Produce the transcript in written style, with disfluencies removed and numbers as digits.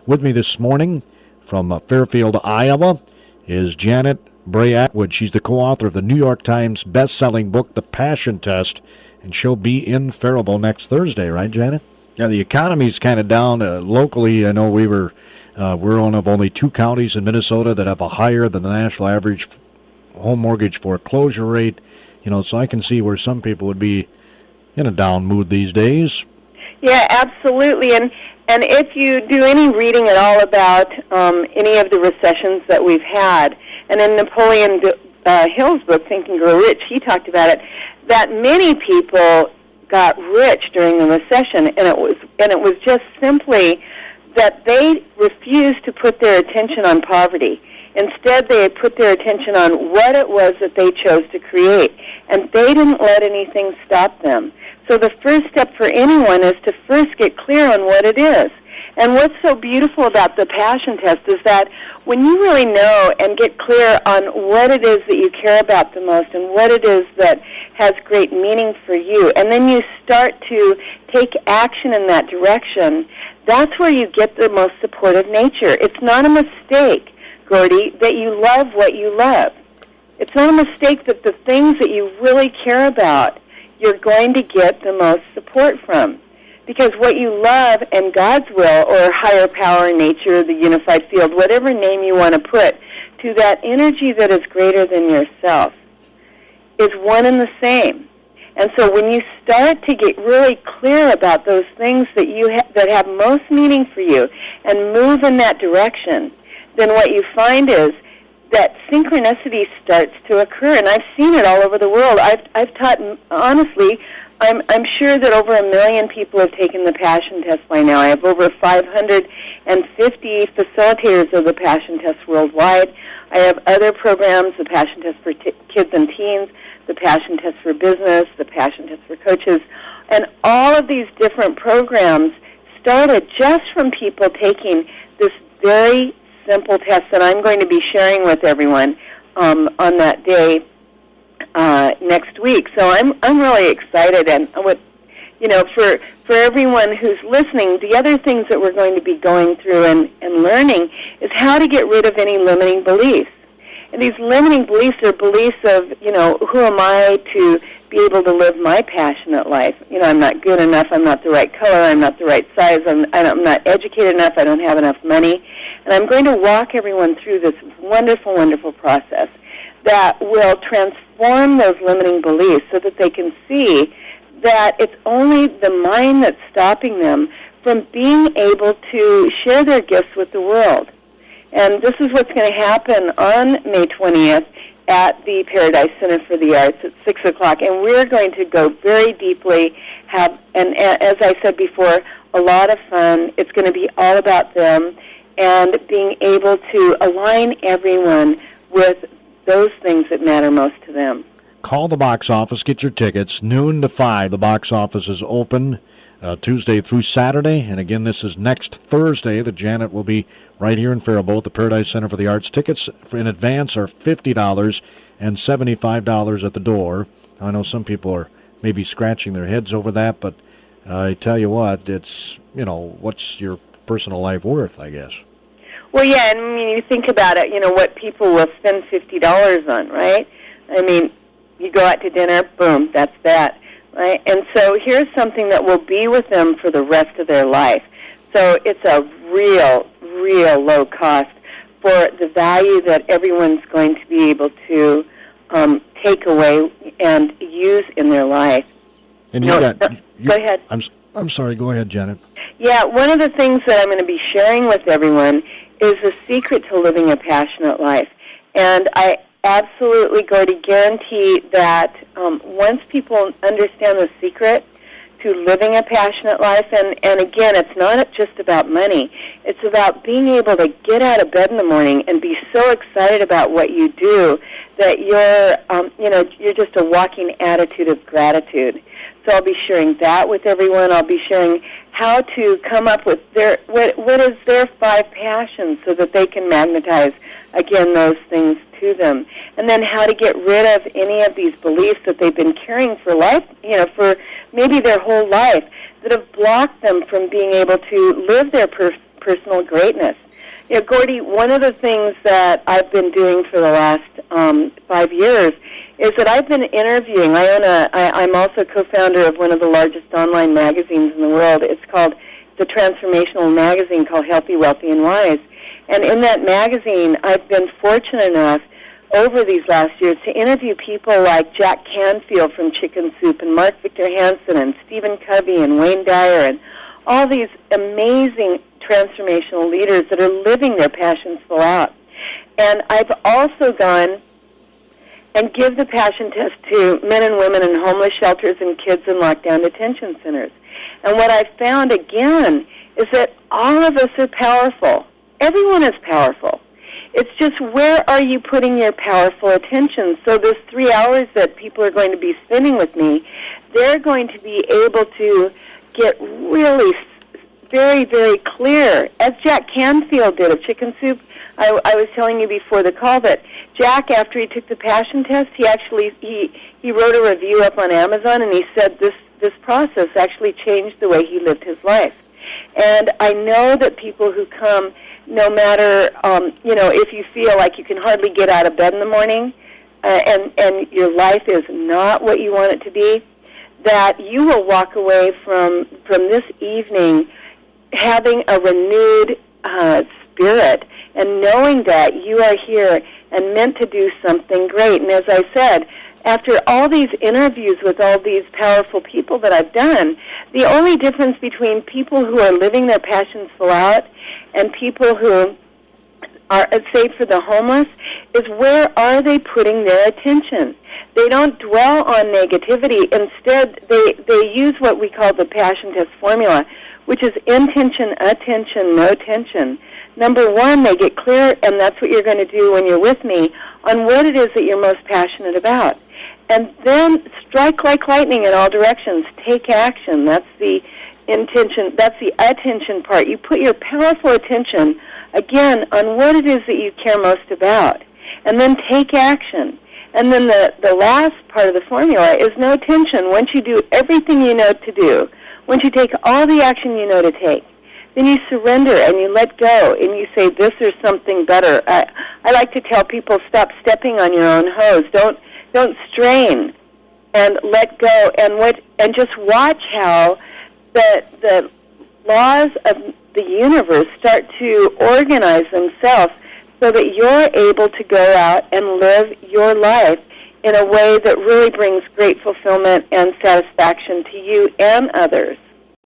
With me this morning from Fairfield, Iowa, is Janet Attwood. She's the co-author of the New York Times best-selling book, The Passion Test, and she'll be in Fairbault next Thursday, right, Janet? Yeah, the economy's kind of down locally. I know we're one of only 2 counties in Minnesota that have a higher than the national average home mortgage foreclosure rate. So I can see where some people would be in a down mood these days. Yeah, absolutely. And if you do any reading at all about any of the recessions that we've had, and in Napoleon Hill's book, Think and Grow Rich, he talked about it, that many people got rich during the recession, and it was just simply that they refused to put their attention on poverty. Instead, they had put their attention on what it was that they chose to create, and they didn't let anything stop them. So the first step for anyone is to first get clear on what it is. And what's so beautiful about the Passion Test is that when you really know and get clear on what it is that you care about the most and what it is that has great meaning for you, and then you start to take action in that direction, that's where you get the most supportive nature. It's not a mistake, Gordy, that you love what you love. It's not a mistake that the things that you really care about, you're going to get the most support from. Because what you love and God's will, or higher power, nature, the unified field, whatever name you want to put to that energy that is greater than yourself, is one and the same. And so when you start to get really clear about those things that that have most meaning for you and move in that direction, then what you find is that synchronicity starts to occur. And I've seen it all over the world. I've taught, honestly, I'm sure that over 1 million people have taken the Passion Test by now. I have over 550 facilitators of the Passion Test worldwide. I have other programs, the Passion Test for kids and teens, the Passion Test for business, the Passion Test for coaches. And all of these different programs started just from people taking this very simple test that I'm going to be sharing with everyone on that day next week. So I'm really excited, and for everyone who's listening, the other things that we're going to be going through and learning is how to get rid of any limiting beliefs. And these limiting beliefs are beliefs of, who am I to be able to live my passionate life? I'm not good enough, I'm not the right color, I'm not the right size, I'm not educated enough, I don't have enough money. And I'm going to walk everyone through this wonderful, wonderful process that will transform those limiting beliefs so that they can see that it's only the mind that's stopping them from being able to share their gifts with the world. And this is what's going to happen on May 20th at the Paradise Center for the Arts at 6 o'clock. And we're going to go very deeply, and as I said before, a lot of fun. It's going to be all about them and being able to align everyone with those things that matter most to them. Call the box office, get your tickets, noon to 5. The box office is open Tuesday through Saturday. And again, this is next Thursday that Janet will be right here in Fairbault at the Paradise Center for the Arts. Tickets in advance are $50 and $75 at the door. I know some people are maybe scratching their heads over that, but I tell you what, it's, what's your personal life worth, I guess. Well, yeah, and I mean, you think about it, what people will spend $50 on, right? I mean, you go out to dinner, boom, that's that, right? And so here's something that will be with them for the rest of their life. So it's a real, real low cost for the value that everyone's going to be able to take away and use in their life. And go ahead. I'm sorry, go ahead, Janet. Yeah, one of the things that I'm going to be sharing with everyone is the secret to living a passionate life. And I absolutely going to guarantee that once people understand the secret to living a passionate life, and again, it's not just about money. It's about being able to get out of bed in the morning and be so excited about what you do that you're just a walking attitude of gratitude. So I'll be sharing that with everyone. I'll be sharing how to come up with what is their 5 passions so that they can magnetize, again, those things to them. And then how to get rid of any of these beliefs that they've been carrying for life, for maybe their whole life, that have blocked them from being able to live their personal greatness. You know, Gordy, one of the things that I've been doing for the last 5 years is that I've been interviewing. I'm also co-founder of one of the largest online magazines in the world. It's called the transformational magazine called Healthy, Wealthy, and Wise. And in that magazine, I've been fortunate enough over these last years to interview people like Jack Canfield from Chicken Soup and Mark Victor Hansen and Stephen Covey and Wayne Dyer and all these amazing transformational leaders that are living their passions full out. And I've also gone and give the Passion Test to men and women in homeless shelters and kids in lockdown detention centers. And what I've found, again, is that all of us are powerful. Everyone is powerful. It's just where are you putting your powerful attention? So this 3 hours that people are going to be spending with me, they're going to be able to get really very, very clear, as Jack Canfield did of Chicken Soup. I was telling you before the call that Jack, after he took the Passion Test, he actually he wrote a review up on Amazon, and he said this process actually changed the way he lived his life. And I know that people who come, no matter if you feel like you can hardly get out of bed in the morning, and your life is not what you want it to be, that you will walk away from this evening having a renewed spirit and knowing that you are here and meant to do something great. And as I said, after all these interviews with all these powerful people that I've done, the only difference between people who are living their passions full out and people who are, say, for the homeless, is where are they putting their attention? They don't dwell on negativity. Instead, they use what we call the Passion Test formula, which is intention, attention, no tension. Number one, they get clear, and that's what you're going to do when you're with me, on what it is that you're most passionate about. And then strike like lightning in all directions. Take action. That's the intention. That's the attention part. You put your powerful attention, again, on what it is that you care most about. And then take action. And then the last part of the formula is no tension. Once you do everything you know to do, once you take all the action you know to take, then you surrender and you let go and you say, this is something better. I like to tell people, stop stepping on your own hose. Don't strain, and let go, and just watch how the laws of the universe start to organize themselves so that you're able to go out and live your life in a way that really brings great fulfillment and satisfaction to you and others.